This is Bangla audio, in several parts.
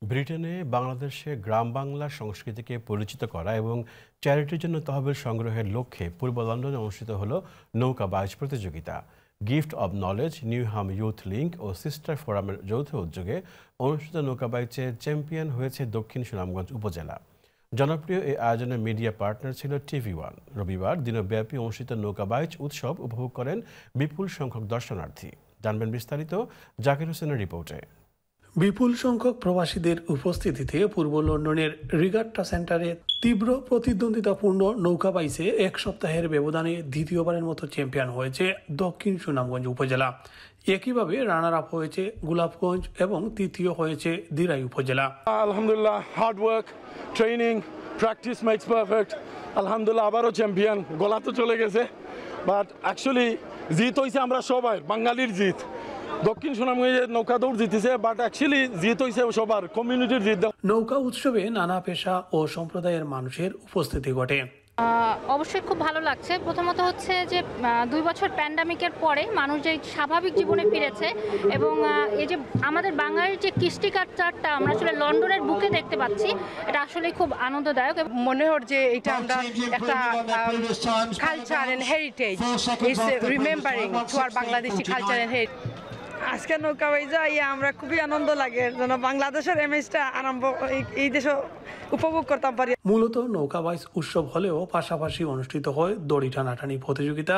ব্রিটেনে বাংলাদেশে গ্রাম বাংলা সংস্কৃতিকে পরিচিত করা এবং চ্যারিটির জন্য তহবিল সংগ্রহের লক্ষ্যে পূর্ব লন্ডনে অনুষ্ঠিত হলো নৌকা বাইচ প্রতিযোগিতা। Gift of knowledge, Newham youth link ও সিস্টার ফোরামের যৌথ উদ্যোগে অনুষ্ঠিত নৌকা বাইচে চ্যাম্পিয়ন হয়েছে দক্ষিণ সুনামগঞ্জ উপজেলা। জনপ্রিয় এই আয়োজনের মিডিয়া পার্টনার ছিল TV1। রবিবার দিনব্যাপী অনুষ্ঠিত নৌকা বাইচ উৎসব উপভোগ করেন বিপুল সংখ্যক দর্শনার্থী। জানবেন বিস্তারিত জাকির হোসেনের রিপোর্টে। বিপুল সংখ্যক প্রবাসীদের উপস্থিতিতে পূর্ব লন্ডনের রিগাট্টা সেন্টারে তীব্র প্রতিদ্বন্দ্বিতাপূর্ণ নৌকা বাইচে এক সপ্তাহের ব্যবধানে দ্বিতীয়বারের মতো চ্যাম্পিয়ন হয়েছে দক্ষিণ সুনামগঞ্জ উপজেলা। একইভাবে রানার আপ হয়েছে গোলাপগঞ্জ এবং তৃতীয় হয়েছে দিরাই উপজেলা। আলহামদুলিল্লাহ, hard work, training, practice makes perfect. আলহামদুলিল্লাহ, আবারও চ্যাম্পিয়ন। গলা তো চলে গেছে, বাট অ্যাকচুয়ালি জিত হয়েছে আমরা সবাই, বাঙালির জিত। দক্ষিণ সুনামগঞ্জে নৌকা দৌড় জিতেছে, বাট অ্যাকচুয়ালি জিত হয়েছে সবার, কমিউনিটির জিত। নৌকা উৎসবে নানা পেশা ও সম্প্রদায়ের মানুষের উপস্থিতি ঘটে। অবশ্যই খুব ভালো লাগছে। প্রথমত হচ্ছে যে 2 বছর প্যান্ডামিকের পরে মানুষ যে স্বাভাবিক জীবনে ফিরেছে এবং এই যে আমাদের বাঙালির যে কৃষ্টি কালচারটা আমরা আসলে লন্ডনের বুকে দেখতে পাচ্ছি, এটা আসলে খুব আনন্দদায়ক। মনে হয় যে এটা আমরা একটা culture and heritage is remembering to our Bangladeshi culture and heritage. আজকে নৌকা বাইচে আমরা খুবই আনন্দ লাগে, যেন বাংলাদেশের ইমেজটা আরম্ভ এই দেশে উপভোগ করতে পারি। মূলত নৌকা বাইচ উৎসব হলেও পাশাপাশি অনুষ্ঠিত হয় দড়ি টানাটানি প্রতিযোগিতা,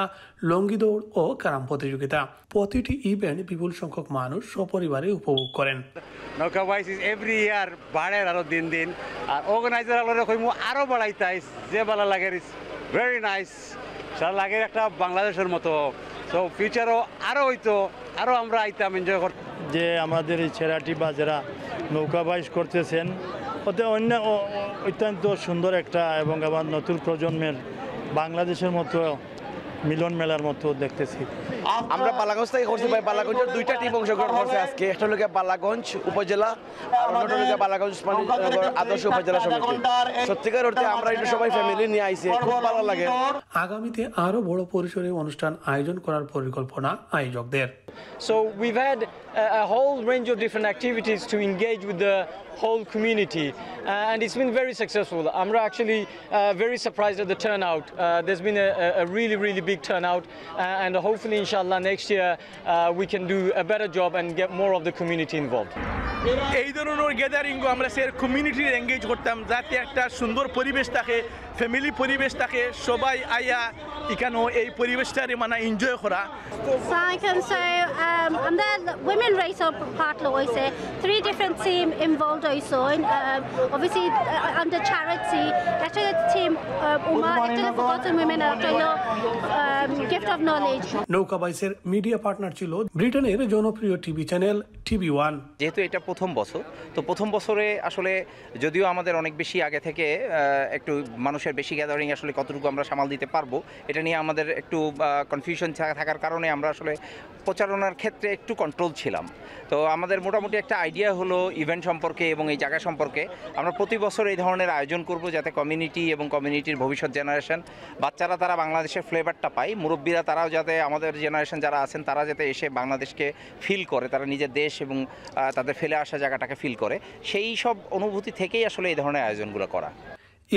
লঙ্গি দৌড় ও ক্যারাম প্রতিযোগিতা। প্রতিটি ইভেন্ট বিপুল সংখ্যক মানুষ সপরিবারে উপভোগ করেন। নৌকা বাইচ ইজ এভরি ইয়ার বাড়ে আরো দিন দিন, আর অর্গানাইজার আরো বাড়াইতাইস যে ভালো লাগে। ইজ ভেরি নাইস, সারা লাগে একটা বাংলাদেশের মতো। সো ফিউচারও আরো হইতো, আরো আমরা আইতাম এনজয় করতাম। যে আমাদের এই ছেলেটি বা যারা নৌকা বাইচ করতেছেন, ওতে অত্যন্ত সুন্দর একটা এবং আবার নতুন প্রজন্মের বাংলাদেশের মতো মিলন মেলার মতো দেখতেছি। আমরা বালাগঞ্জ থেকে করছি ভাই। বালাগঞ্জের 2টা টিম অংশগ্রহণ করছে আজকে। একটা হলো বালাগঞ্জ উপজেলা আর অন্যটা হলো বালাগঞ্জ আদর্শ উপজেলা সমিতি। সত্যিকার অর্থে আমরা এটা সবাই ফ্যামিলি নিয়ে আইছি, খুব ভালো লাগে। আগামীতে আরো বড় পরিসরে অনুষ্ঠান আয়োজন করার পরিকল্পনা আয়োজকদের। So we've had a whole range of different activities to engage with the whole community, and it's been very successful. I'm actually very surprised at the turnout. There's been a really big turnout, and hopefully inshallah next year we can do a better job and get more of the community involved. এই ধরনের গ্যাদারিং আমরা কমিউনিটি এঙ্গেজ করতাম, যাতে একটা সুন্দর পরিবেশ থাকে, ফ্যামিলি পরিবেশ থাকে, সবাই আইয়া এখানে এই পরিবেশটারে মানে এনজয় করা। So I can say and then women race up part loise 3 different team involved also in obviously under charity actually the team actually forgotten women actually gift of knowledge। নৌকা বাইচের মিডিয়া পার্টনার ছিল ব্রিটেনের জনপ্রিয় টিভি চ্যানেল TV1। যেহেতু এটা প্রথম বছর, তো প্রথম বছরে আসলে যদিও আমাদের অনেক বেশি আগে থেকে একটু মানুষের বেশি গ্যাদারিং আসলে কতটুকু আমরা সামাল দিতে পারবো এটা নিয়ে আমাদের একটু কনফিউশন থাকার কারণে আমরা আসলে প্রচারণার ক্ষেত্রে একটু কন্ট্রোল ছিলাম। তো আমাদের মোটামুটি একটা আইডিয়া হলো ইভেন্ট সম্পর্কে এবং এই জায়গা সম্পর্কে। আমরা প্রতি বছর এই ধরনের আয়োজন করব যাতে কমিউনিটি এবং কমিউনিটির ভবিষ্যৎ জেনারেশন বাচ্চারা তারা বাংলাদেশের ফ্লেভারটা পায়, মুরব্বীরা তারাও যাতে আমাদের জেনারেশন যারা আছেন তারা যাতে এসে বাংলাদেশকে ফিল করে, তারা নিজের দেশ এবং তাদের ফেলে আসা জায়গাটাকে ফিল করে, সেই সব অনুভূতি থেকেই আসলে এই ধরনের আয়োজনগুলো করা।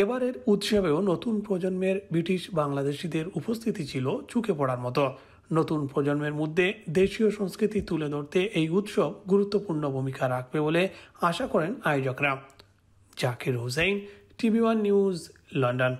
এবারের উৎসবেও নতুন প্রজন্মের ব্রিটিশ বাংলাদেশিদের উপস্থিতি ছিল চোখে পড়ার মতো। নতুন প্রজন্মের মধ্যে দেশীয় সংস্কৃতি তুলে ধরতে এই উৎসব গুরুত্বপূর্ণ ভূমিকা রাখবে বলে আশা করেন আয়োজকরা। Zakir Hossain, TV1 news, London.